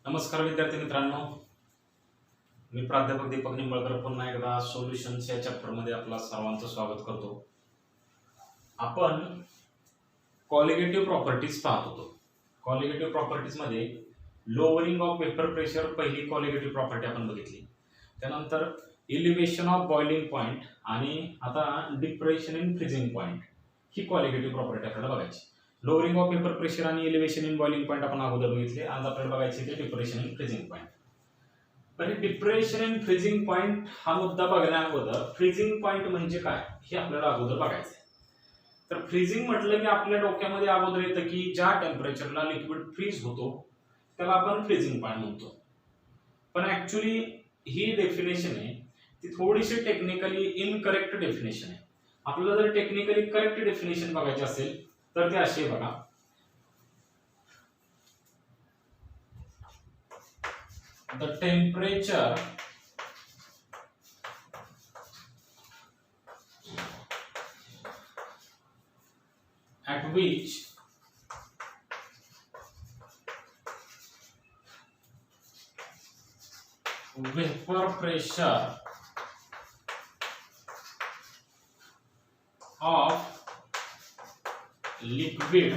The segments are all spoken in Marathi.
नमस्कार विद्यार्थी मित्रांनो, मी प्राध्यापक दीपक निंबाळकर पुन्हा एकदा सोल्युशन्स या चॅप्टरमध्ये आपला सर्वांचं स्वागत करतो. आपण कॉलिगेटिव्ह प्रॉपर्टीज पाहत होतो. कॉलिगेटिव्ह प्रॉपर्टीज मध्ये लोअरिंग ऑफ वेपर प्रेशर पहिली कॉलिगेटिव्ह प्रॉपर्टी आपण बघितली. त्यानंतर एलिव्हेशन ऑफ बॉइलिंग पॉइंट आणि आता डिप्रेशन इन फ्रीजिंग पॉइंट ही कॉलिगेटिव्ह प्रॉपर्टी आपल्याला बघायची. लोअरिंग ऑफ वेपर प्रेशर आणि एलिव्हेशन इन बॉइलिंग पॉइंट आपण अगोदर बघितले. आज आपल्याला बघायचे ते डिप्रेशन इन फ्रीजिंग पॉइंट. तर डिप्रेशन इन फ्रीजिंग पॉइंट हा मुद्दा बघण्याअगोदर फ्रीजिंग पॉइंट म्हणजे काय हे आपल्याला अगोदर बघायचं आहे. तर फ्रीजिंग म्हटलं की आपल्या डोक्यामध्ये अगोदर येतं की ज्या टेम्परेचरला लिक्विड फ्रीज होतो त्याला आपण फ्रीजिंग पॉइंट म्हणतो. पण ऍक्च्युली ही डेफिनेशन आहे ती थोडीशी टेक्निकली इनकरेक्ट डेफिनेशन आहे. आपल्याला जर टेक्निकली करेक्ट डेफिनेशन बघायची असेल तर ते असे बघा. The temperature at which vapor pressure of liquid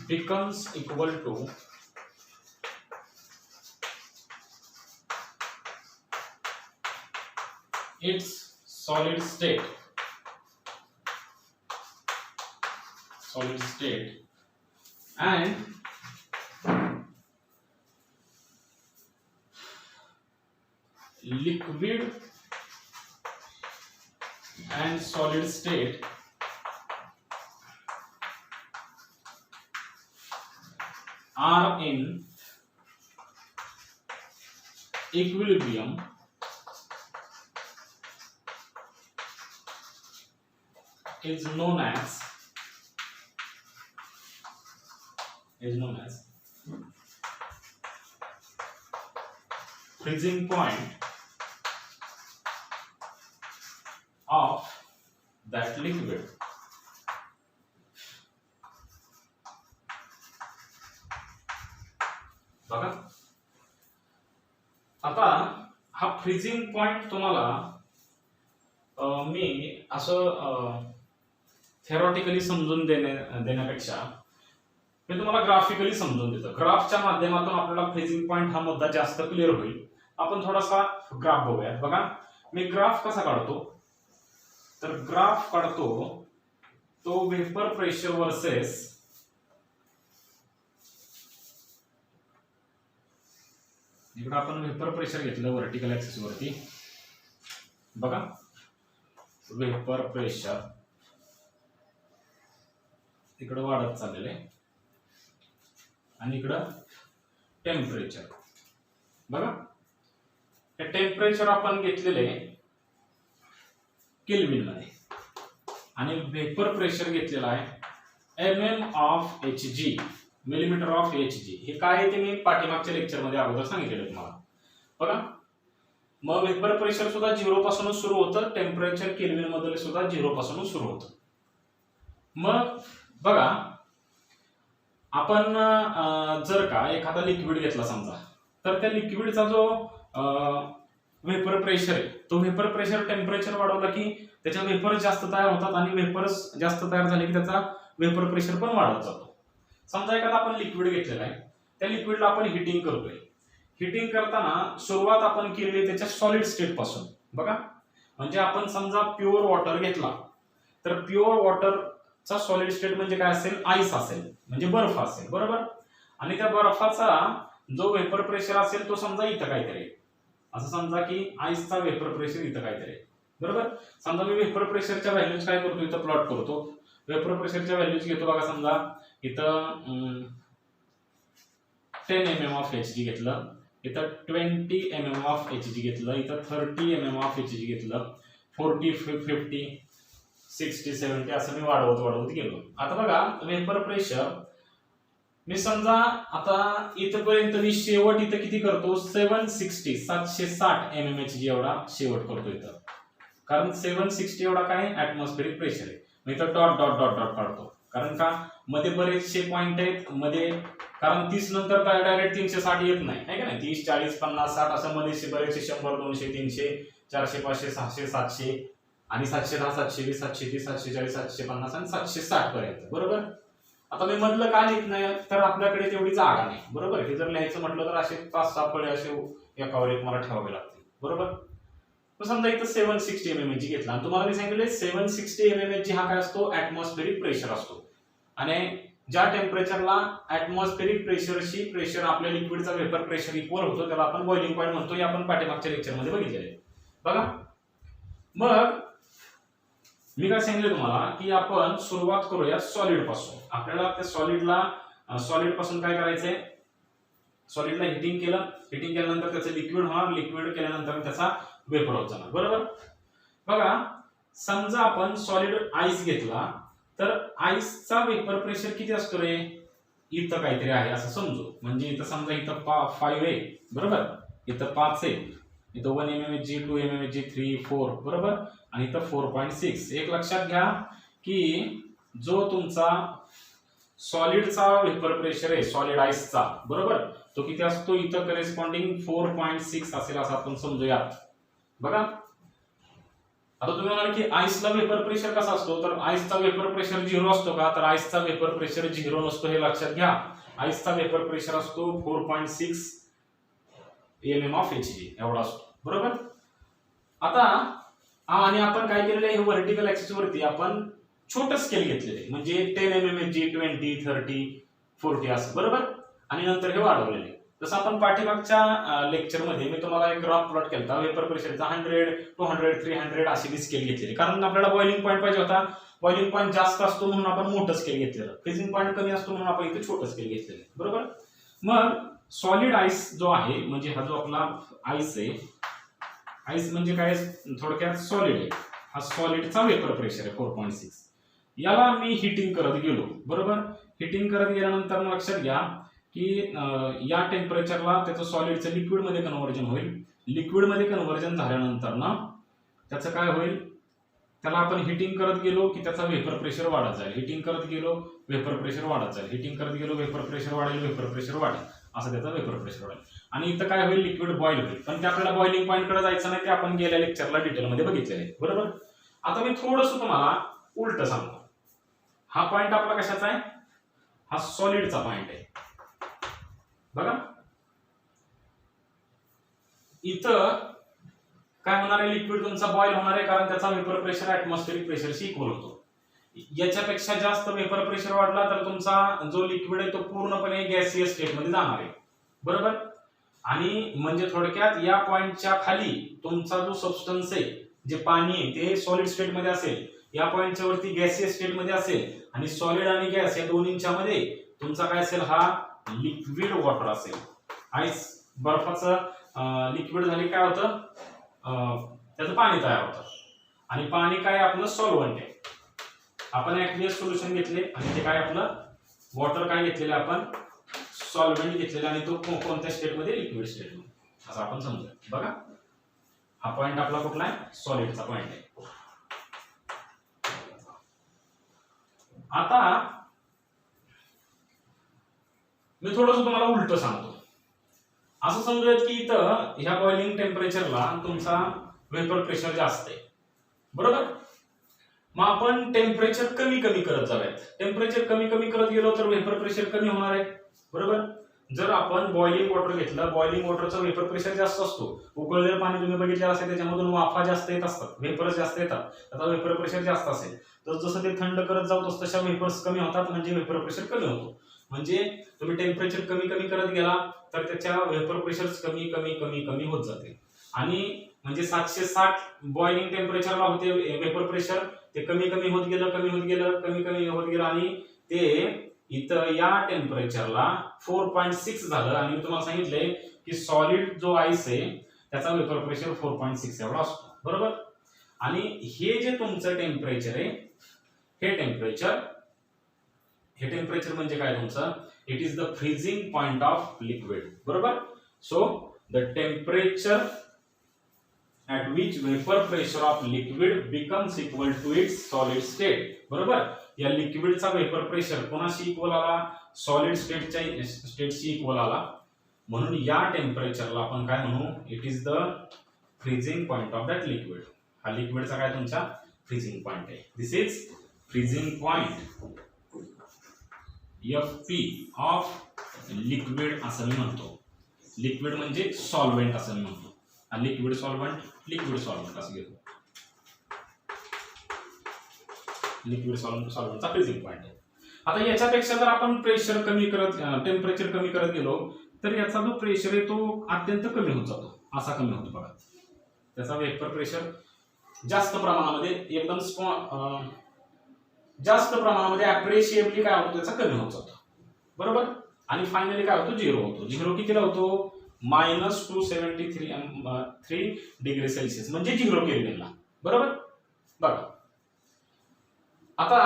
becomes equal to its solid state and liquid and solid state are in equilibrium is known as freezing point of that liquid. बघा आता हा फ्रीजिंग पॉइंट तुम्हाला मी असं थेरॉटिकली समजून देण्यापेक्षा मी तुम्हाला ग्राफिकली समजून देतो. ग्राफच्या माध्यमातून आपल्याला फ्रीजिंग पॉइंट हा मुद्दा जास्त क्लिअर होईल. आपण थोडासा ग्राफ बघूयात. बघा मी ग्राफ कसा काढतो तर ग्राफ काढतो तो वेपर प्रेशर वर्सेस इकडे आपण वेपर प्रेशर घेतलं व्हर्टिकल ऍक्सिस वरती. बघा वेपर प्रेशर इकडे वाढत चाललेलं आहे आणि इकडं टेम्परेचर. बघा हे टेम्परेचर आपण घेतलेले केल्विन मध्ये आणि वेपर प्रेशर घेतलेला आहे mm of Hg, millimetre of Hg. हे काय आहे ते मी पाठीमागच्या लेक्चर मध्ये अगोदर सांगितलेलं तुम्हाला. बघा मग वेपर प्रेशर सुद्धा 0 पासून सुरू होतं, टेम्परेचर केल्विन मध्ये सुद्धा 0 पासून सुरू होतं. मग बघा आपण जर का एखादा लिक्विड घेतला समजा तर त्या लिक्विडचा जो वेपर प्रेशर आहे तो वेपर प्रेशर टेम्परेचर वाढवला की त्याच्या वेपर जास्त तयार होतात आणि वेपर्स जास्त तयार झाले की त्याचा वेपर प्रेशर पण वाढत जातो. समजा एखादा आपण लिक्विड घेतलेला आहे त्या लिक्विडला आपण हिटिंग करतोय. हिटिंग करताना सुरुवात आपण केली त्याच्या सॉलिड स्टेट पासून. बघा म्हणजे आपण समजा प्युअर वॉटर घेतला तर प्युअर वॉटरचा सॉलिड स्टेट म्हणजे काय असेल, आईस असेल म्हणजे बर्फ असेल. बरोबर. आणि त्या बर्फाचा जो वेपर प्रेशर असेल तो समजा इथं काहीतरी असं समजा की आईसचा वेपर प्रेशर इथं काहीतरी. बरोबर. समजा मी वेपर प्रेशरच्या व्हॅल्यूज काय करतो इथं प्लॉट करतो. वेपर प्रेशरच्या व्हॅल्यूज घेतो. बघा समजा इथं 10 mm ऑफ Hg घेतलं, इथं 20 mm ऑफ Hg घेतलं, इथं 30 mm ऑफ Hg घेतलं, 40 50 60 70 असं मी वाढवत गेलो. आता बघा वेपर प्रेशर मी समजा आता इथपर्यंत मी शेवट इथं किती करतो 760 mm Hg एवढा शेवट करतो इथं. कारण 760 एवढा काय ऍटमॉस्फेरिक प्रेशर आहे. मी इथं डॉट डॉट डॉट डॉट काढतो. कारण का मध्ये बरेचसे पॉईंट आहेत मध्ये, कारण 30 नंतर डायरेक्ट 360 येत नाही, आहे का नाही? 30, 40, 50, 60 असं मध्ये बरेचसे 100, 200, 300, 400, 500, 600, 700 आणि 710, 720, 730, 740, 750 आणि 760 पर्यंत, बरोबर? आता मी मधलं का लिहित नाही, तर आपल्याकडे तेवढी जागा नाही, बरोबर? हे जर लिहायचं म्हटलं तर असे 5-6 फळे असे एकावर एक मला ठेवावे लागतील, बरोबर? तर समजा इथं 760 mmHg घेतला आणि तुम्हाला मी सांगितले 760 mmHg हा काय असतो, ऍटमॉस्फेरिक प्रेशर असतो. आणि ज्या टेम्परेचरला ऍटमॉस्फेरिक प्रेशरशी प्रेशर आपल्या लिक्विडचा वेपर प्रेशर इक्वल होतो त्याला आपण बॉइलिंग पॉईंट म्हणतो. हे आपण पाठीमागच्या लेक्चरमध्ये बघितलेले बघा. मग मी काय सांगितलं तुम्हाला की आपण सुरुवात करूया सॉलिड पासून. आपल्याला त्या सॉलिड पासून काय करायचंय, सॉलिडला हिटिंग केलं, हिटिंग केल्यानंतर त्याचं लिक्विड होणार, लिक्विड केल्यानंतर त्याचा वेपर होत जाणार, बरोबर? बघा समजा आपण सॉलिड आईस घेतला तर आईसचा वेपर प्रेशर किती असतो रे, इथं काहीतरी आहे असं समजू. म्हणजे इथं समजा इथं 5 आहे, बरोबर? इथं 5 आहे, इथं 1 mmHg, 2 mmHg, 3, 4, बरोबर? आणि इथं 4.6. एक लक्षात घ्या की जो तुमचा सॉलिडचा वेपर प्रेशर आहे सॉलिड आईसचा, बरोबर, तो किती असतो, इथं करेस्पॉन्डिंग 4.6 असेल असं आपण समजूयात. बघा आता तुम्ही म्हणाल की आईसला वेपर प्रेशर कसा असतो, तर आईसचा वेपर प्रेशर 0 असतो का, तर आईसचा वेपर प्रेशर 0 नसतो, हे लक्षात घ्या. आईसचा वेपर प्रेशर असतो 4.6 mm of Hg एवढा असतो, बरोबर? आता आणि आपण काय केलेलं आहे, व्हर्टिकल ऍक्सिस वरती आपण छोटं स्केल घेतलेले, म्हणजे 10 mmHg, 20, 30, 40 असं, बरोबर? आणि नंतर हे वाढवलेले. जसं आपण पाठीमागच्या लेक्चरमध्ये मी तुम्हाला एक ग्राफ प्लॉट केला होता, वेपर प्रेशरचा 100, 200, 300 अशी मी स्केल घेतलेली, कारण आपल्याला बॉइलिंग पॉईंट पाहिजे होता. बॉइलिंग पॉईंट जास्त असतो म्हणून आपण मोठं स्केल घेतलेलं, फ्रीजिंग पॉईंट कमी असतो म्हणून आपण इथे छोटं स्केल घेतलेलं, बरोबर? मग सॉलिड आईस जो आहे, म्हणजे हा जो आपला आईस आहे, आईस म्हणजे काय, थोडक्यात सॉलिड आहे, हा सॉलिडचा वेपर प्रेशर आहे 4.6. याला मी हिटिंग करत गेलो, बरोबर? हिटिंग करत गेल्यानंतर लक्षात घ्या की या टेम्परेचरला त्याचं सॉलिडचं लिक्विड मध्ये कन्व्हर्जन होईल. लिक्विड मध्ये कन्व्हर्जन झाल्यानंतर ना त्याचं काय होईल, त्याला आपण हिटिंग करत गेलो की त्याचा वेपर प्रेशर वाढत जाईल, हिटिंग करत गेलो वेपर प्रेशर वाढत जाईल, हिटिंग करत गेलो वेपर प्रेशर वाढेल, वेपर प्रेशर वाढेल, असं त्याचा वेपर प्रेशर वाढेल. आणि इथं काय होईल, लिक्विड बॉईल होईल. पण ते आपल्याला बॉइलिंग पॉईंट कडे जायचं नाही, ते आपण गेल्या लेक्चरला डिटेलमध्ये बघितलेलं आहे, बरोबर? आता मी थोडंसं तुम्हाला उलट सांगतो. हा पॉईंट आपला कशाचा आहे, हा सॉलिडचा पॉईंट आहे, बघा. इथं काय होणार आहे, लिक्विड तुमचा बॉईल होणार आहे, कारण त्याचा वेपर प्रेशर ऍटमॉस्फेरिक प्रेशरशी इक्वल होतो. याच्यापेक्षा जास्त वेपर प्रेशर वाढला तर तुमचा जो लिक्विड आहे तो पूर्णपणे गॅसियस स्टेट मध्ये जाणार आहे, बरोबर? आणि म्हणजे थोडक्यात या पॉइंटच्या खाली तुमचा जो सबस्टन्स आहे, जे पाणी आहे, ते सॉलिड स्टेट मध्ये असेल, या पॉइंटच्या वरती गॅसियस स्टेट मध्ये असेल, आणि सॉलिड आणि गॅस या दोन्हींच्या मध्ये तुमचा काय असेल, हा लिक्विड वॉटर असेल. आईस बर्फाचं लिक्विड झाले काय होतं, त्याचं पाणी तयार होतं, आणि पाणी काय आपलं सॉल्व्हंट आहे. आपण ऍक्वियस सोल्युशन घेतले आणि ते काय आपलं वॉटर काय घेतलेलं, आपण सॉल्व्हेंट घेतलेला, आणि तो कोणत्या स्टेट मध्ये, लिक्विड स्टेट मध्ये, असं आपण समजूया. बघा हा पॉइंट आपला कुठला आहे, सॉलिडचा पॉइंट आहे. आता मी थोडंसं तुम्हाला उलट सांगतो. असं समजूयात की इथं ह्या बॉइलिंग टेम्परेचरला तुमचा वेपर प्रेशर जास्त आहे, बरोबर? मग आपण टेम्परेचर कमी कमी करत जाऊयात. टेम्परेचर कमी कमी करत गेलो तर वेपर प्रेशर कमी होणार आहे, बरोबर? जर आपण बॉइलिंग वॉटर घेतलं, बॉइलिंग वॉटरचा वेपर प्रेशर जास्त असतो. उकळलेलं पाणी तुम्ही बघितलेलं असेल, त्याच्यामधून वाफा जास्त येत असतात, वेपर्स जास्त येतात, त्याचा वेपर प्रेशर जास्त असेल. तर जसं ते थंड करत जाऊ तसं वेपर्स कमी होतात, म्हणजे वेपर प्रेशर कमी होतो. म्हणजे तुम्ही टेम्परेचर कमी कमी करत गेला तर त्याच्या वेपर प्रेशर कमी कमी कमी कमी होत जाते. आणि म्हणजे 760 बॉइलिंग टेम्परेचरला होते वेपर प्रेशर, ते कमी कमी होत गेलं, कमी होत गेलं, कमी कमी होत गेलं, आणि ते इथं या टेम्परेचरला 4.6 झालं. आणि मी तुम्हाला सांगितलंय की सॉलिड जो आईस आहे त्याचा वेपर प्रेशर 4.6 एवढा असतो, बरोबर? आणि हे जे तुमचं टेम्परेचर आहे, हे टेम्परेचर म्हणजे काय तुमचं, it is the freezing point of liquid, बरोबर? So the temperature at which vapor pressure of liquid becomes equal to its solid state. बरोबर, या लिक्विडचा वेपर प्रेशर कोणाशी इक्वल आला, सॉलिड स्टेटशी इक्वल आला. म्हणून या टेम्परेचरला आपण काय म्हणू, it is the freezing point of that liquid. हा लिक्विडचा काय तुमचा फ्रीजिंग पॉइंट आहे. This is freezing point FP of liquid असं मी म्हणतो. लिक्विड म्हणजे सॉल्व्हेंट असं मी म्हणतो. लिक्विड सॉल्व्हेंट असं घेतो. लिक्विड सॉल्व्हेंटचा फ्रीजिंग पॉइंट आहे. आता याच्यापेक्षा जर आपण प्रेशर कमी करत, टेम्परेचर कमी करत गेलो तर याचा जो प्रेशर आहे तो अत्यंत कमी होत जातो. असा कमी होतो बघा. त्याचा वेपर प्रेशर जास्त प्रमाणामध्ये एकदम जास्त प्रमाणामध्ये अप्रिशिएबली काय होतो, त्याचा कमी होत जातो. बरोबर, आणि फायनली काय होतो, झिरो होतो. झिरो कितीला होतो, -273 डिग्री सेल्सिअस म्हणजे 0 केल्विनला. बरोबर, बघा आता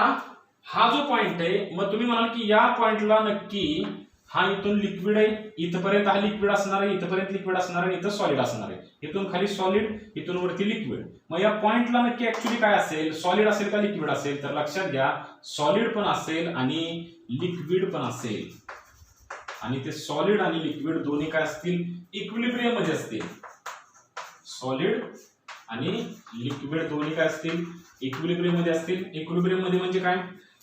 हा जो पॉइंट आहे, मग तुम्ही म्हणाल की या पॉइंटला नक्की हा इथून लिक्विड आहे, इथपर्यंत हा लिक्विड असणार आहे, इथपर्यंत लिक्विड असणार आहे, इथं सॉलिड असणार आहे. इथून खाली सॉलिड, इथून वरती लिक्विड. मग या पॉइंटला नक्की ऍक्च्युली काय असेल, सॉलिड असेल का लिक्विड असेल, तर लक्षात घ्या सॉलिड पण असेल आणि लिक्विड पण असेल. आणि ते सॉलिड आणि लिक्विड दोन्ही काय असतील, इक्विलिब्रियम मध्ये असतील. सॉलिड आणि लिक्विड दोन्ही काय असतील, इक्विलिब्रियम मध्ये असतील. इक्विलिब्रियम मध्ये म्हणजे काय,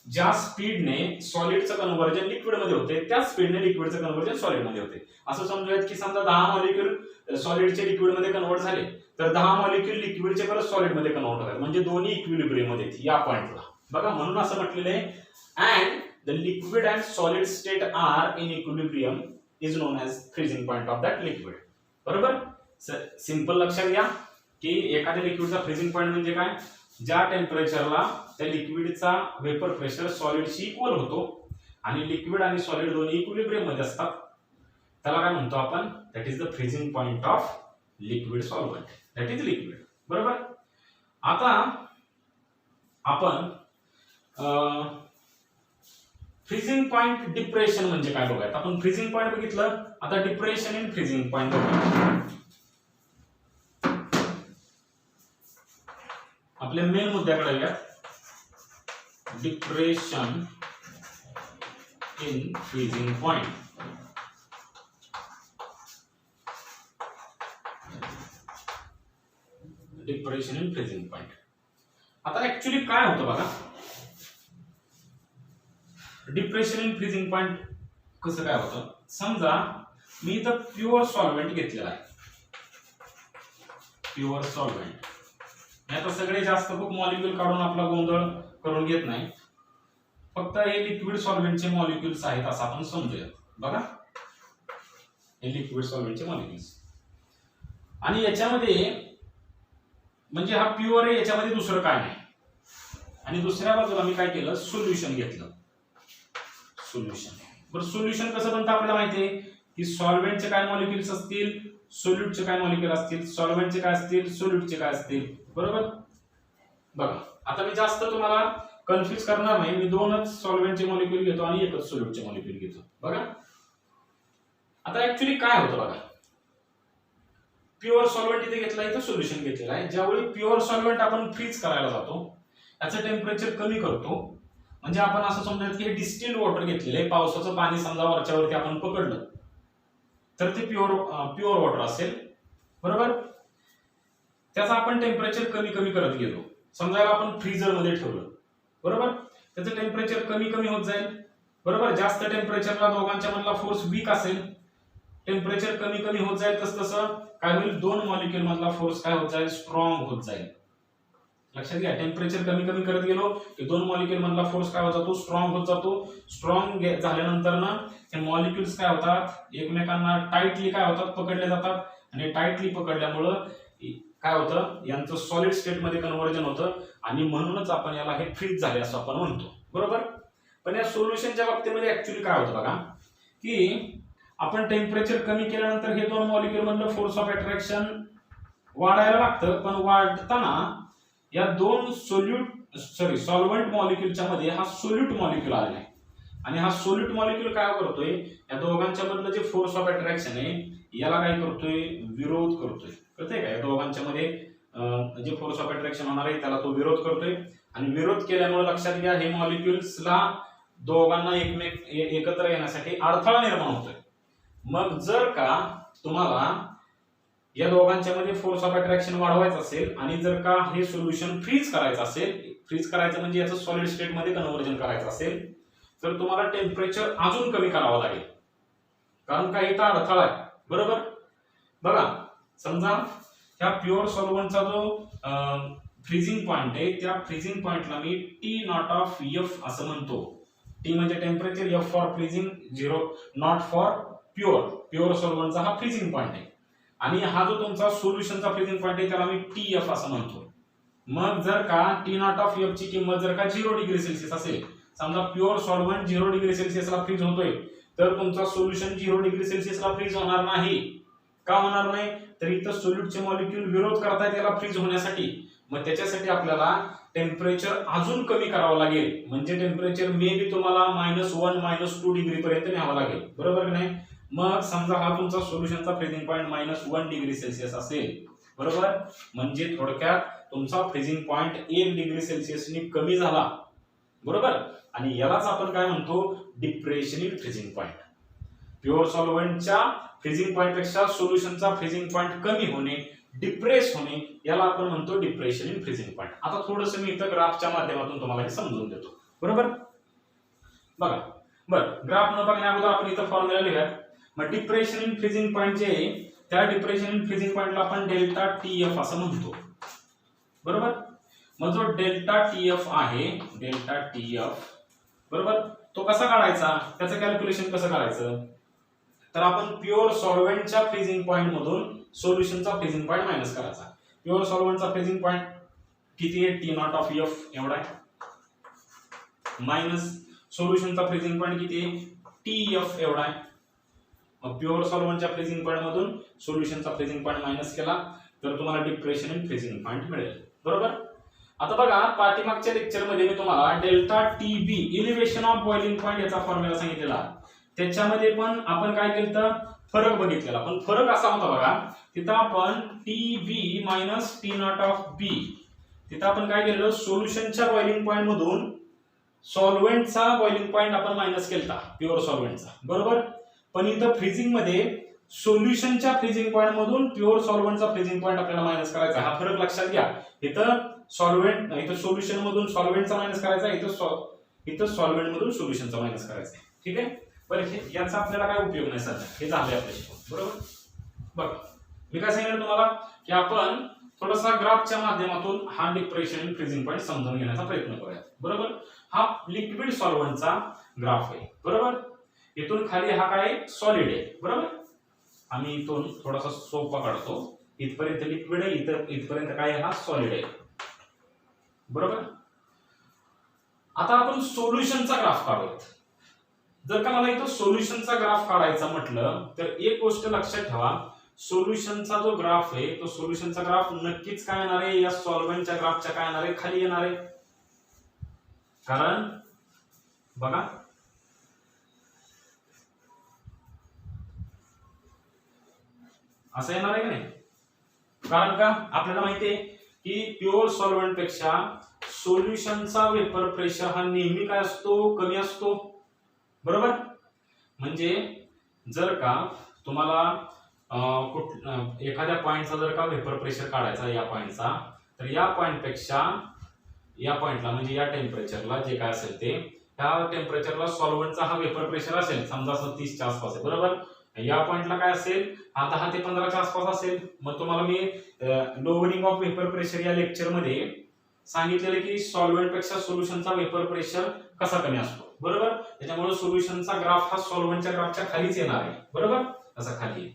ज्या स्पीडने सॉलिडचं कन्व्हर्जन लिक्विड मध्ये होते त्याच स्पीडने लिक्विडचं कन्व्हर्जन सॉलिड मध्ये होते. असं समजूयात की समजा 10 मॉलिक्यूल सॉलिडचे लिक्विड मध्ये कन्व्हर्ट झाले तर 10 मॉलिक्यूल लिक्विडचे परत सॉलिड मध्ये कन्व्हर्ट होतात. म्हणजे दोन्ही इक्विलिब्रियम मध्ये या पॉइंटला. बघा, म्हणून असं म्हटलेलं आहे and the liquid and solid state are in equilibrium is known as freezing point of that liquid. बरोबर, सिंपल लक्षात घ्या की एखाद्या लिक्विडचा फ्रीजिंग पॉइंट म्हणजे काय, ज्या टेम्परेचरला त्या लिक्विडचा वेपर प्रेशर सॉलिडशी इक्वल होतो आणि लिक्विड आणि सॉलिड दोन्ही इक्विलिब्रियम मध्ये असतात, त्याला काय म्हणतो आपण, that is the freezing point of liquid solvent. That is liquid. बरोबर, आता आपण फ्रीजिंग पॉइंट डिप्रेशन म्हणजे काय बघायचं. आपण फ्रीजिंग पॉइंट बघितलं, आता डिप्रेशन इन फ्रीजिंग पॉइंट बघूया. आपल्या मेन मुद्द्याकडे येऊया. Depression in freezing point. Depression in freezing point. आता ऍक्च्युली काय होतं बघा, डिप्रेशन इन फ्रीजिंग पॉइंट कसं काय होतं. समजा मी इथं प्युअर सॉल्व्हेंट घेतलेला आहे. प्युअर सॉल्व्हेंट आता सगळे जास्त खूप मॉलिक्यूल काढून आपला गोंधळ करून घेत नाही. फक्त हे लिक्विड सॉल्व्हेंटचे मॉलिक्यूल्स आहेत असं आपण समजूया. बघा, हे लिक्विड सॉल्व्हेंटचे मॉलिक्यूल्स आणि याच्यामध्ये म्हणजे हा प्युअर आहे, याच्यामध्ये दुसरं काय नाही. आणि दुसऱ्या बाजूला मी काय केलं, सोल्युशन घेतलं. सोल्युशन. बरं, सोल्युशन कसं बनतं आपल्याला माहिती आहे की सॉल्व्हेंटचे काय मॉलिक्यूल्स असतील, सोल्यूटचे काय मॉलिक्यूल असतील, सॉल्व्हेंटचे काय असतील, सोल्यूटचे काय असतील. बरोबर, बघा आता मी जास्त तुम्हाला कन्फ्युज करणार नाही. मी दोनच सॉल्व्हेंटचे मॉलिक्यूल घेतो आणि एकच सोल्यूटचे मॉलिक्यूल घेतो. बघा आता ऍक्च्युली काय होतं बघा, प्युअर सॉल्व्हेंट इथे घेतला, इथे सोल्युशन घेतलेलं आहे. ज्यावेळी प्युअर सॉल्व्हेंट आपण फ्रीज करायला जातो, याचं टेम्परेचर कमी करतो. म्हणजे आपण असं समजूयात की हे डिस्टिल्ड वॉटर घेतलेलं आहे. पावसाचं पाणी समजा वरच्यावरती आपण पकडलं तर ते प्युअर वॉटर असेल. बरोबर, त्याचा आपण टेम्परेचर कमी कमी करत गेलो. समजा आपण फ्रीजर मध्ये ठेवलं. बरोबर, त्याचं टेम्परेचर कमी कमी होत जाईल. बरोबर, जास्त टेम्परेचरला दोघांच्या मधला फोर्स वीक असेल, टेम्परेचर कमी कमी होत जाईल. तसं काय होईल, दोन मॉलिक्यूल मधला फोर्स काय होत जाईल, स्ट्रॉंग होत जाईल. लक्षात घ्या, टेम्परेचर कमी कमी करत गेलो की दोन मॉलिक्यूल मधला फोर्स काय होत जातो, स्ट्रॉंग होत जातो. स्ट्रॉंग झाल्यानंतर ना हे मॉलिक्यूल्स काय होतात, एकमेकांना टाइटली काय होतात, पकडले जातात. आणि टाइटली पकडल्यामुळं काय होतं, यांचं सॉलिड स्टेट मध्ये कन्व्हर्जन होतं आणि म्हणूनच आपण याला हे फ्रीज झाले असं आपण म्हणतो. बरोबर, पण या सोल्युशनच्या बाबतीमध्ये ऍक्च्युली काय होतं बघा की आपण टेम्परेचर कमी केल्यानंतर हे दोन मॉलिक्यूल मधलं फोर्स ऑफ अट्रॅक्शन वाढायला लागतं. पण वाढताना या दोन सॉल्व्हेंट मॉलिक्यूलच्या मध्ये हा सोल्यूट मॉलिक्यूल आलेला आहे. आणि हा सोल्यूट मॉलिक्यूल काय करतोय, या दोघांच्या मधलं जे फोर्स ऑफ अट्रॅक्शन आहे याला काय करतोय, विरोध करतोय. कळतंय का, या दोघांच्या मध्ये जे फोर्स ऑफ अट्रॅक्शन होणार आहे त्याला तो विरोध करतोय आणि विरोध केल्यामुळे लक्षात घ्या हे मॉलिक्युल्सला दोघांना एकत्र येण्यासाठी अडथळा निर्माण होतोय. मग जर का तुम्हाला या दोघांच्या मध्ये फोर्स ऑफ अट्रॅक्शन वाढवायचा असेल आणि जर का हे सोल्युशन फ्रीज करायचं असेल, फ्रीज करायचं म्हणजे याचं सॉलिड स्टेट मध्ये कन्व्हर्जन करायचं असेल तर तुम्हाला टेम्परेचर अजून कमी करावं लागेल, कारण काही इथं अडथळा आहे. बरोबर, बघा समजा ह्या प्युअर सॉल्व्हंटचा जो फ्रीजिंग पॉइंट आहे त्या फ्रीजिंग पॉइंटला मी टी नॉट ऑफ एफ असं म्हणतो. टी म्हणजे temperature, F for freezing, 0 naught for pure सॉल्व्हंटचा हा फ्रीजिंग पॉइंट आहे आणि हा जो तुमचा सोल्युशनचा फ्रीजिंग पॉइंट आहे त्याला मी टी एफ असं म्हणतो. मग जर का टी नॉट ऑफ एफ ची किंमत जर का 0 डिग्री सेल्सिअस असेल, समजा प्युअर सॉल्व्हंट 0 डिग्री सेल्सिअसला फ्रीज होतोय तर तुमचा सोल्युशन 0 डिग्री सेल्सिअसला फ्रीज होणार नाही. का होणार नाही, तर इथं सोल्यूटचे मॉलिक्यूल विरोध करतायत याला फ्रीज होण्यासाठी. मग त्याच्यासाठी आपल्याला टेम्परेचर अजून कमी करावं लागेल, म्हणजे टेम्परेचर मे बी तुम्हाला -1 -2 डिग्री पर्यंत न्यावं लागेल. बरोबर की नाही. मग समजा हा तुमचा सोल्युशनचा फ्रीजिंग पॉइंट -1 डिग्री सेल्सिअस असेल, बरोबर, म्हणजे थोडक्यात तुमचा फ्रीजिंग पॉइंट 1 डिग्री सेल्सिअसनी कमी झाला. बरोबर, आणि यालाच आपण काय म्हणतो, depression in freezing point. Pure सॉल्व्हंटच्या फ्रीजिंग पॉइंट पेक्षा सोल्युशनचा फ्रीजिंग पॉइंट कमी होणे, डिप्रेस होणे, याला आपण म्हणतो डिप्रेशन इन फ्रीजिंग पॉइंट. आता थोडंसं मी इथं ग्राफच्या माध्यमातून तुम्हाला हे समजून देतो. बरोबर, बघा बरं, ग्राफ न बघण्या अगोदर आपण इथं फॉर्म्युला लिहूया. मग डिप्रेशन इन फ्रीजिंग पॉइंट जे आहे त्या डिप्रेशन इन फ्रीजिंग पॉइंटला आपण डेल्टा टी एफ असं म्हणतो. बरोबर, मग जो डेल्टा टी एफ आहे, डेल्टा टी एफ, बरोबर, तो कसा काढायचा, त्याचं कॅल्क्युलेशन कसं करायचं, तर आपण प्युअर सॉल्व्हंटच्या फ्रीजिंग पॉइंट मधून सोल्युशनचा फ्रीजिंग पॉइंट मायनस करायचा. प्युअर सॉल्व्हंटचा फ्रीजिंग पॉइंट किती आहे, टी नॉट ऑफ एफ एवढा आहे, मायनस सोल्युशनचा फ्रीजिंग पॉइंट किती आहे, टी एफ एवढा आहे. मग प्युअर सॉल्व्हंटच्या फ्रीजिंग पॉइंट मधून सोल्युशनचा फ्रीजिंग पॉइंट मायनस केला तर तुम्हाला डिप्रेशन इन फ्रीजिंग पॉइंट मिळेल. बरोबर, आता बघा पाठीमागच्या लेक्चर मध्ये मी तुम्हाला delta T B elevation of boiling point याचा फॉर्म्युला सांगितलेला. त्याच्यामध्ये पण आपण काय केलं, फरक बघितलेला, पण फरक असा होता बघा, तिथं आपण T B minus T naught of B, तिथं आपण काय केलं, सोल्युशनच्या बॉइलिंग पॉइंट मधून सॉल्व्हंटचा बॉइलिंग पॉइंट आपण मायनस केलता प्युअर सॉल्व्हंटचा. बरोबर, पण इथं फ्रीजिंग मध्ये सोल्युशनच्या फ्रीजिंग पॉइंट मधून प्युअर सॉल्व्हंटचा फ्रीजिंग पॉइंट आपल्याला मायनस करायचा. हा फरक लक्षात घ्या. इथं सॉल्व्हंट, इथं सोल्युशन मधून सॉल्व्हंटचा मायनस करायचा, इथं सॉल्व्हंट मधून सोल्युशनचा मायनस करायचा. ठीक आहे, बरं, याचा आपल्याला काय उपयोग नाही सध्या, हे झालंय आपल्या शिकून. बरोबर, बघा मी काय सांगितलं तुम्हाला की आपण थोडासा ग्राफच्या माध्यमातून हा डिप्रेशन इन फ्रीजिंग पॉइंट समजून घेण्याचा प्रयत्न करूया. बरोबर, हा लिक्विड सॉल्व्हंटचा ग्राफ आहे. बरोबर, इथून खाली हा काय सॉलिड आहे. बरोबर, आम्ही इथून थोडासा सोपा काढतो, इथपर्यंत लिक्विड आहे, इथपर्यंत काय हा सॉलिड आहे. बरोबर, आता आपण सोल्युशनचा ग्राफ काढूयात. जर का मला इथं सोल्युशनचा ग्राफ काढायचा म्हटलं तर एक गोष्ट लक्षात ठेवा, सोल्युशनचा जो ग्राफ आहे तो सोल्युशनचा ग्राफ नक्कीच काय येणार आहे, या सॉल्व्हंटच्या ग्राफच्या काय येणार आहे, खाली येणार आहे. कारण बघा असं येणार आहे की नाही, कारण का आपल्याला माहिती आहे की प्युअर सॉल्व्हंट पेक्षा सोल्युशनचा वेपर प्रेशर हा नेहमी काय असतो, कमी असतो. बरोबर, म्हणजे जर का तुम्हाला एखाद्या पॉइंटचा जर का वेपर प्रेशर काढायचा या पॉइंटचा, तर या पॉइंट पेक्षा या पॉइंटला म्हणजे या टेम्परेचरला जे काय असेल ते, त्या टेम्परेचरला सॉल्व्हंटचा हा वेपर प्रेशर असेल समजा 30 च्या आसपास आहे. बरोबर, या पॉइंटला काय असेल, हा 10 ते 15 च्या आसपास असेल. मग तुम्हाला मी लोअरिंग ऑफ वेपर प्रेशर या लेक्चर मध्ये सांगितलेलं की सॉल्व्हंट पेक्षा सोल्युशनचा वेपर प्रेशर कसा कमी असतो. बरोबर, त्याच्यामुळे सोल्युशनचा ग्राफ हा सॉल्व्हंटच्या ग्राफच्या खालीच येणार आहे. बरोबर, असा खाली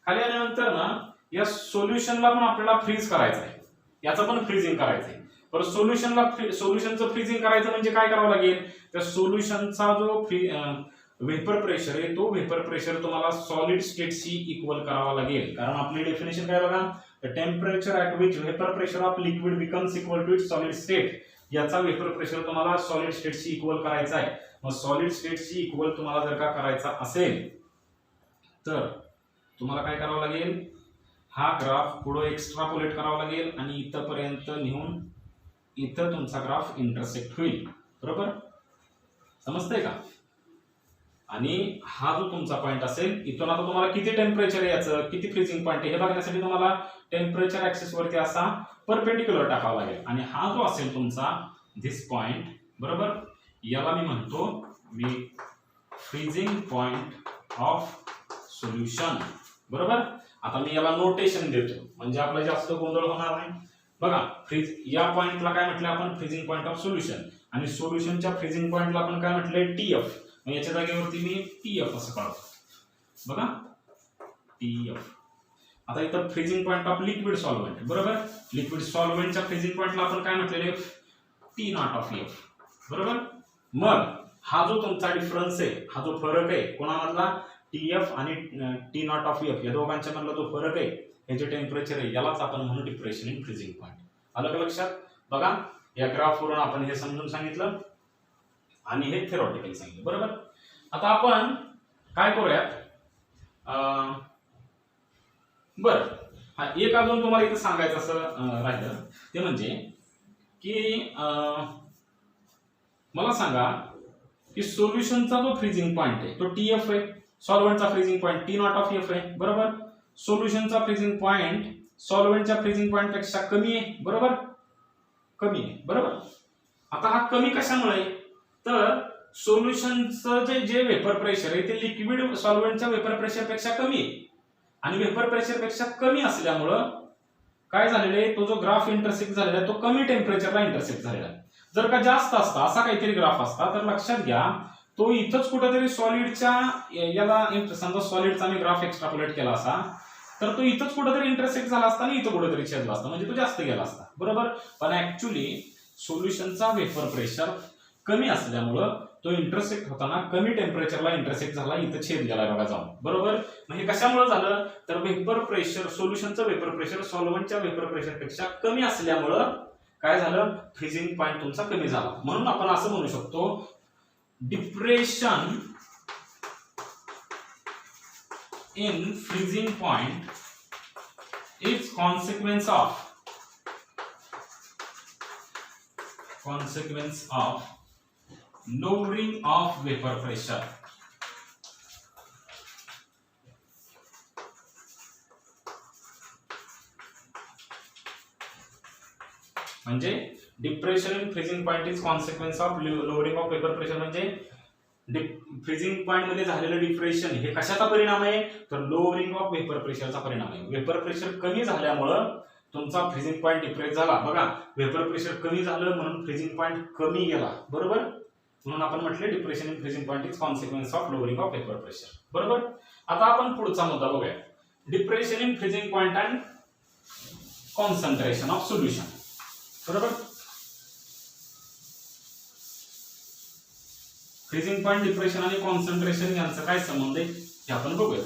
आल्यानंतर ना या सोल्युशनला पण आपल्याला फ्रीज करायचं आहे, याचं पण फ्रीजिंग करायचं आहे. पण सोल्युशनचं फ्रीजिंग करायचं म्हणजे काय करावं लागेल, त्या सोल्युशनचा जो वेपर प्रेशर आहे तो वेपर प्रेशर तुम्हाला सॉलिड स्टेटशी इक्वल करावा लागेल. कारण आपली डेफिनेशन काय बघा, the temperature at which vapour pressure of liquid becomes equal to its solid state, याचा वेपर प्रेशर तुम्हाला सॉलिड स्टेटशी इक्वल करायचा आहे. मग सॉलिड स्टेटशी इक्वल तुम्हाला जर का करायचा असेल तर तुम्हाला काय करावं लागेल, हा ग्राफ पुढे एक्स्ट्रापोलेट करावा लागेल आणि इथपर्यंत नेऊन इथं तुमचा ग्राफ इंटरसेक्ट होईल. बरोबर, समजतंय का? आणि हा जो तुमचा पॉइंट असेल, इथून आता तुम्हाला किती टेम्परेचर आहे याचं, किती फ्रीजिंग पॉइंट आहे हे बघण्यासाठी तुम्हाला टेम्परेचर ऍक्सिस वरती असा परपेंडिक्युलर टाकावा लागेल. आणि हा जो असेल तुमचा दिस पॉइंट, बरोबर, याला मी म्हणतो फ्रीजिंग पॉइंट ऑफ सोल्युशन. बरोबर, आता मी याला नोटेशन देतो म्हणजे आपला जास्त गोंधळ होणार नाही. बघा, या पॉइंटला काय म्हटलं आपण, फ्रीजिंग पॉइंट ऑफ सोल्युशन. आणि सोल्युशनच्या फ्रीजिंग पॉइंटला आपण काय म्हटलंय, टीएफ. याच्या जागेवरती मी टीएफ असं काढतो. बघा, टीएफ. आता इथं freezing point of liquid solvent. बरोबर, लिक्विड सॉल्व्हेंटच्या फ्रीजिंग पॉइंटला आपण काय म्हटलेले, टी नॉट ऑफ एफ. बरोबर, मग हा जो तुमचा डिफरन्स आहे, हा जो फरक आहे कोणामधला, टीएफ आणि टी नॉट ऑफ एफ या दोघांच्या मधला जो फरक आहे, हे जे टेम्परेचर आहे यालाच आपण म्हणू डिप्रेशन इन फ्रीजिंग पॉइंट. आलं का लक्षात? बघा, या ग्राफ वरून आपण हे समजून सांगितलं आणि हे थेरॉटिकली सांगितलं. बरोबर, आता आपण काय करूयात, बरं, हा एक अजून तुम्हाला इथे सांगायचं असं राहिलं ते म्हणजे की मला सांगा की सोल्युशनचा जो फ्रीजिंग पॉइंट आहे तो टीएफ आहे, सॉल्व्हेंटचा freezing point T naught of F आहे. बरोबर, सोल्युशनचा फ्रीजिंग पॉइंट सॉल्व्हेंटच्या फ्रीजिंग पॉइंट पेक्षा कमी आहे. बरोबर, कमी आहे. बरोबर, आता हा कमी कशामुळे, तर सोल्युशनचं जे वेपर प्रेशर आहे ते लिक्विड सॉल्व्हेंटच्या वेपर प्रेशर पेक्षा कमी आहे. आणि वेपर प्रेशर पेक्षा कमी असल्यामुळं काय झालेलं आहे, तो जो ग्राफ इंटरसेक्ट झालेला आहे तो कमी टेम्परेचरला इंटरसेक्ट झालेला आहे. जर का जास्त असता, असा काहीतरी ग्राफ असता, तर लक्षात घ्या तो इथंच कुठेतरी सॉलिडच्या याला, समजा सॉलिडचा मी ग्राफ एक्स्ट्रापोलेट केला असा, तर तो इथंच कुठेतरी इंटरसेक्ट झाला असता आणि इथं कुठेतरी छेदला असता, म्हणजे तो जास्त गेला असता. बरोबर, पण ऍक्च्युली सोल्युशनचा वेपर प्रेशर कमी असल्यामुळं तो इंटरसेक्ट होताना कमी टेम्परेचरला इंटरसेक्ट झाला, इथं छेद गेला बघा जाऊन. बरोबर, मग हे कशामुळे झालं, तर वेपर प्रेशर, सोल्युशनचं वेपर प्रेशर सॉल्व्हेंटच्या वेपर प्रेशर पेक्षा कमी असल्यामुळं काय झालं, फ्रीजिंग पॉइंट तुमचा कमी झाला. म्हणून आपण असं म्हणू शकतो, depression in freezing point is consequence of lowering of vapor pressure. म्हणजे depression in freezing point is consequence of lowering of vapour pressure. म्हणजे फ्रीजिंग पॉइंट मध्ये झालेलं डिप्रेशन हे कशाचा परिणाम आहे, तर लोअरिंग ऑफ वेपर प्रेशरचा परिणाम आहे. वेपर प्रेशर कमी झाल्यामुळं तुमचा फ्रीजिंग पॉइंट डिप्रेस झाला. बघा, वेपर प्रेशर कमी झालं म्हणून फ्रीजिंग पॉइंट कमी गेला. बरोबर, म्हणून आपण म्हटले depression in freezing point is consequence of lowering of vapour pressure. बरोबर, आता आपण पुढचा मुद्दा बघूया, depression in freezing point and concentration of solution. बरोबर, फ्रीजिंग पॉइंट, डिप्रेशन आणि कॉन्सन्ट्रेशन यांचा काय संबंध आहे हे आपण बघूया.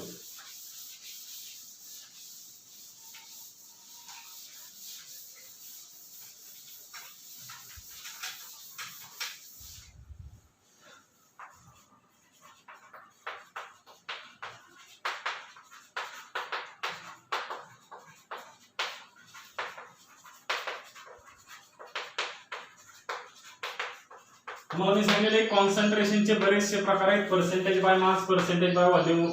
तुम्हाला मी सांगितले कॉन्सन्ट्रेशनचे बरेचसे प्रकार आहेत, percentage by mass, percentage by volume,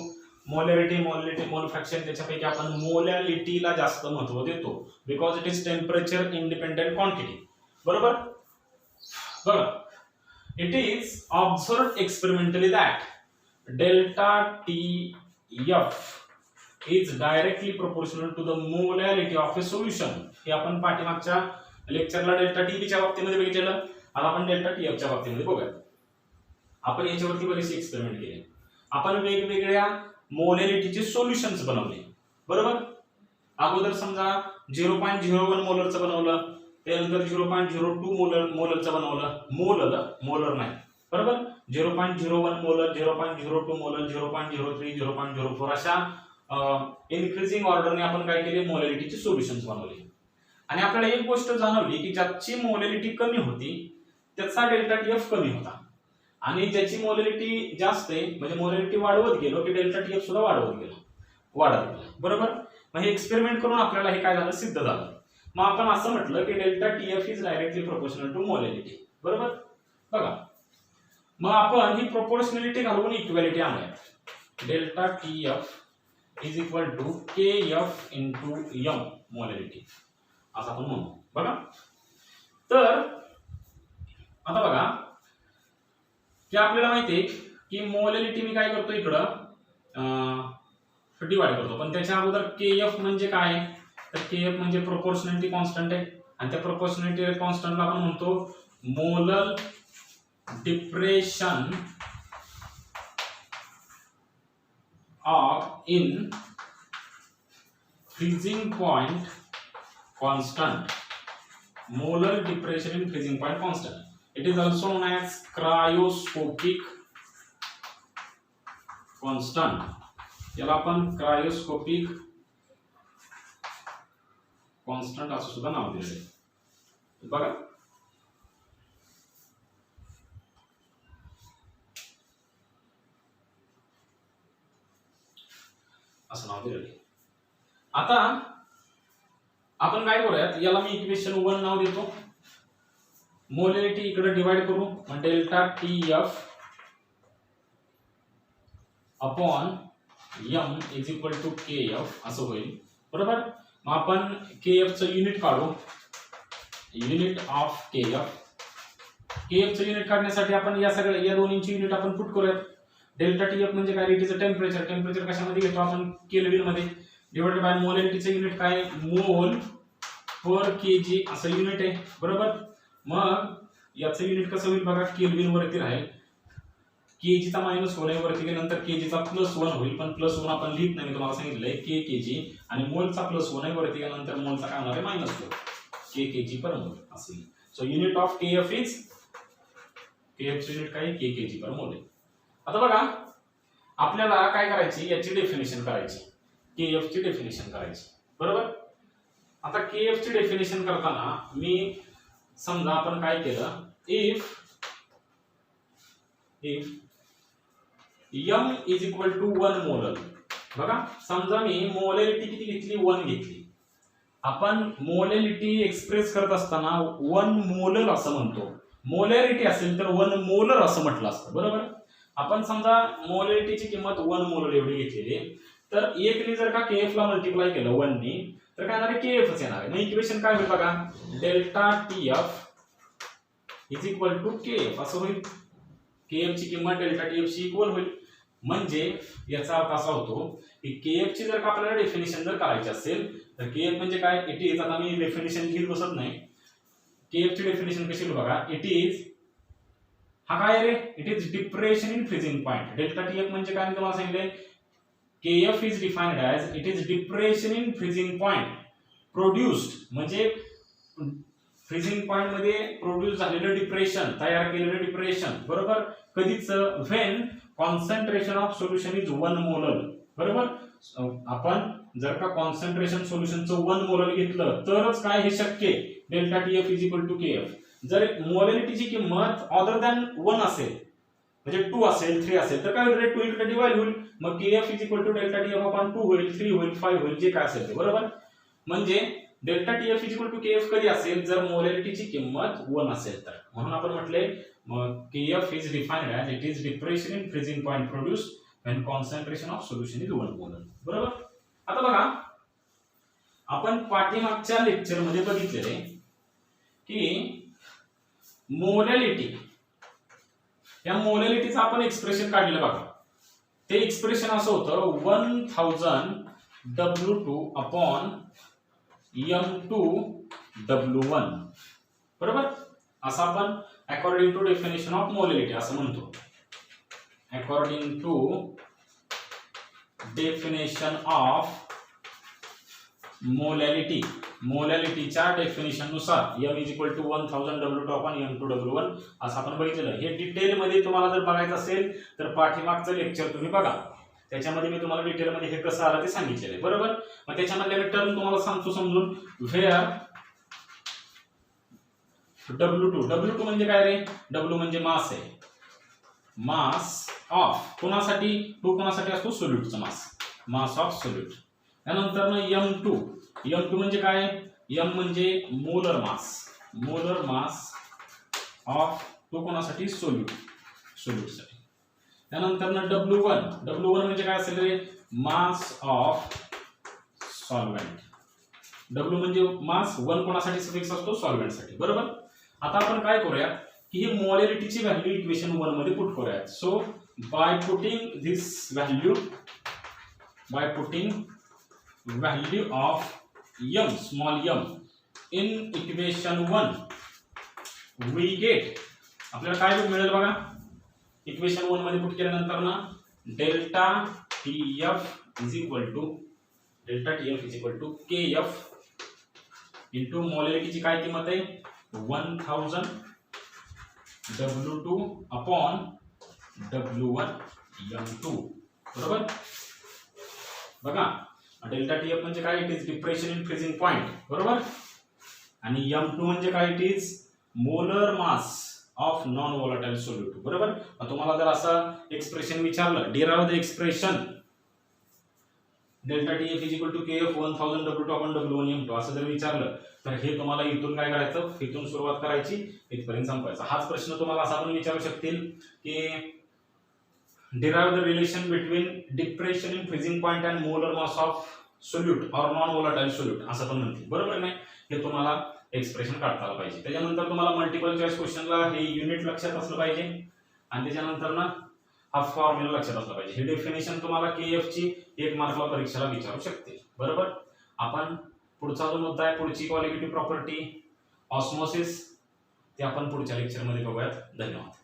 molarity, mole fraction. त्याच्यापैकी आपण मोलॅलिटीला जास्त महत्व देतो because it is temperature independent quantity. बरोबर, बघा, it is observed experimentally that delta T F is directly proportional to the molality of a solution. हे आपण पाठीमागच्या लेक्चरला डेल्टा टीच्या बाबतीमध्ये बघितलेलं. आता आपण डेल्टा टीएफच्या बाबतीमध्ये बघूया. आपण याच्यावरती बरेचसे एक्सपेरिमेंट केले. आपण वेगवेगळ्या मोलॅरिटीचे सोल्युशन्स बनवले. बरोबर, अगोदर समजा 0.01 मोलरचं बनवलं, त्यानंतर 0.02 मोलरचं बनवलं, मोलर नाही. बरोबर, 0.01 मोलर, 0.02 मोलर, 0.03, 0.04 अशा इन्क्रीजिंग ऑर्डरने आपण काय केले, मोलॅरिटीचे सोल्युशन्स बनवले. आणि आपल्याला एक गोष्ट जाणवली की ज्याची मोलॅरिटी कमी होती त्याचा डेल्टा टीएफ कमी होता, आणि ज्याची मोलॅरिटी जास्त आहे म्हणजे मोलॅरिटी वाढवत गेलो की डेल्टा टीएफ सुद्धा वाढत गेला. बरोबर, मग हे एक्सपेरिमेंट करून आपल्याला हे काय झालं, सिद्ध झालं. मग आपण असं म्हटलं की delta TF is directly proportional to molarity. बरोबर. बघा मग आपण ही प्रोपोर्शनॅलिटी घालून इक्वॅलिटी आणूया. Delta TF is equal to K F into M molarity असं आपण म्हणू. बघा तर आता बघा की आपल्याला माहिती आहे की मोलॅरिटी मी काय करतो इकडं डिवाइड करतो, पण त्याच्या अगोदर के एफ म्हणजे काय, तर के एफ म्हणजे प्रोपोर्शनॅलिटी कॉन्स्टंट आहे आणि त्या प्रोपोर्शनॅलिटी कॉन्स्टंटला आपण म्हणतो molar depression of in freezing point constant. Molar depression in freezing point constant. It is also known as cryoscopic constant. याला आपण क्रायोस्कोपिक कॉन्स्टंट असं सुद्धा नाव दिले. बघा असं नाव दिले. आता आपण काय करूयात, याला मी इक्वेशन 1 नाव देतो. मोलॅरिटी इकडे डिवाइड करू, मग delta TF upon M is equal to K F असं होईल. बरोबर. मग आपण के एफ चं युनिट काढू, unit of K F. K F चं युनिट काढण्यासाठी आपण या दोन्हींची युनिट आपण पुट करूयात. डेल्टा टीएफ म्हणजे काय, it is a temperature. Temperature कशामध्ये घेतो आपण, केल्विन मध्ये. डिवाइडेड बाय मोलॅरिटीचं युनिट काय, मोल पर केजी असं युनिट आहे. बरोबर. मग याचं युनिट कसं होईल बघा, केल्विन वरती राहील, केजीचा मायनस 1 वरती गेल्यानंतर केजीचा +1 होईल, पण +1 आपण लिहित नाही, मी तुम्हाला सांगितलंय के केजी, आणि मोलचा +1 वरती गेल्यानंतर मोलचा काय होणार आहे, -4 के केजी पर मोल असेल. So unit of K F is, K F चे युनिट काय, के केजी पर मोल. आता बघा आपल्याला काय करायची, याची डेफिनेशन करायची, के एफ ची डेफिनेशन करायची. बरोबर. आता के एफ ची डेफिनेशन करताना मी समजा आपण काय केलं, if m is equal to 1 molar. बघा समजा मी मोलॅरिटी किती घेतली, 1 घेतली. आपण मोलॅरिटी एक्सप्रेस करत असताना 1 मोलर असं म्हणतो. मोलॅरिटी असेल तर 1 मोलर असं म्हटलं असतं. बरोबर. आपण समजा मोलॅरिटीची किंमत 1 मोलर एवढी घेतलेली, तर 1 ने जर का केएफ ला मल्टिप्लाय केलं 1 ने, तर काय येणार आहे, केएफ येणार आहे. मग इक्वेशन काय होईल बघा, delta TF is equal to KF असं होईल. केएफ ची किंमत डेल्टा टीएफ ची इक्वल होईल. म्हणजे याचा अर्थ असा होतो की केएफ ची जर का आपल्याला डेफिनेशन जर करायची असेल तर केएफ म्हणजे काय, इट इज, आता मी डेफिनेशन लिहित बसत नाही. केएफ ची डेफिनेशन कशी बघा, इट इज, हा काय रे, it is depression in freezing point. Delta TF म्हणजे काय, मी तुम्हाला सांगितले, KF is defined as it is depression in freezing point produced, म्हणजे फ्रीजिंग पॉइंट मध्ये प्रोड्यूस झालेलं डिप्रेशन, तयार केलेलं डिप्रेशन. बरोबर. कधीच, when concentration of solution is 1 molar. बरोबर. आपण जर का कॉन्सन्ट्रेशन सोल्युशनचं 1 मोलर घेतलं तरच काय हे शक्य आहे, delta TF is equal to KF. जर मोलॅरिटीची किंमत अदर दॅन 1 असेल, म्हणजे 2 असेल, 3 असेल, तर काय होईल, 2 इकडे डिवाइड होईल. मग KF is equal to delta TF upon 2 होईल, 3 होईल, 5 होईल, जे काय असेल ते. बरोबर. म्हणजे delta TF is equal to KF कधी असेल, जर मोलॅरिटीची किंमत 1 असेल तर. म्हणून आपण म्हटले KF is defined as it is depression in freezing point produced when concentration of solution is 1 molar. बरोबर. आता बघा आपण पाठीमागच्या लेक्चर मध्ये बघितलेले की मोलॅरिटी, या मोलॅरिटीचं आपण एक्सप्रेशन काढलेलं बघा. ते एक्सप्रेशन असं होतं 1000 W2 अपॉन M2 W1. बरोबर. असं आपण according to definition of molarity असं म्हणतो. According to definition of molarity, मोलॅरिटीच्या डेफिनेशन नुसार M is equal to 1000 W2 upon M2 W1 असं आपण बघितलेलं. हे डिटेल मध्ये तुम्हाला जर बघायचं असेल तर पाठीमागचं लेक्चर तुम्ही बघा, त्याच्यामध्ये मी तुम्हाला डिटेल मध्ये हे कसं आलं ते सांगितलेलं आहे. बरोबर. मग त्याच्यामधले मी टर्म तुम्हाला सांगतो समजून. व्हेअर W2 म्हणजे काय रे, W म्हणजे मास आहे, मास ऑफ, कोणासाठी, 2 कोणासाठी असतो, सोल्यूटचा मास, मास ऑफ सोल्यूट. त्यानंतर M2 म्हणजे काय? M म्हणजे मोलर मास ऑफ तो कोणासाठी? सोल्यूटसाठी. त्यानंतर W1 म्हणजे काय असेल रे? Mass of solvent. W म्हणजे मास, 1 कोणासाठी सफिक्स असतो? सॉल्व्हेंटसाठी. बरोबर. आता आपण काय करूया की ही मोलॅरिटीची व्हॅल्यू इक्वेशन 1 मध्ये पुट करूया. So by putting this value of m small m in equation 1 we get, आपल्याला काय मिळेल बघा? इक्वेशन 1 मध्ये पुट केल्यानंतर ना delta TF is equal to KF into मोलॅरिटीची काय किंमत आहे? 1000 W2 अपॉन W1 M2. बरोबर. बघा डेल्टा TF म्हणजे काय? It is depression in freezing point. बरोबर. आणि M2 म्हणजे काय? It is molar mass of non volatile solute. बरोबर. तुम्हाला जर असं एक्सप्रेशन विचारलं, derive the expression delta TF is equal to KF 1000 W2 upon W1 M2 असं जर विचारलं तर हे तुम्हाला इथून काय करायचं? इथून सुरुवात करायची, इथपर्यंत संपवायचा. हाच प्रश्न तुम्हाला असा पण विचारू शकतील की derive the relation between depression in freezing point and molar mass of solute or non volatile solute असं पण म्हणतील. बरोबर नाही? हे तुम्हाला एक्सप्रेशन काढता आलं पाहिजे. त्याच्यानंतर तुम्हाला मल्टिपल चॉईस क्वेश्चनला हे युनिट लक्षात असलं पाहिजे आणि त्याच्यानंतर ना हा फॉर्म्युला लक्षात असला पाहिजे. हे डेफिनेशन तुम्हाला KF ची 1 मार्कला परीक्षेला विचारू शकते. बरोबर. आपण पुढचा जो मुद्दा आहे, पुढची कॉलिगेटिव्ह प्रॉपर्टी ऑस्मोसिस, ते आपण पुढच्या लेक्चरमध्ये बघूयात. धन्यवाद.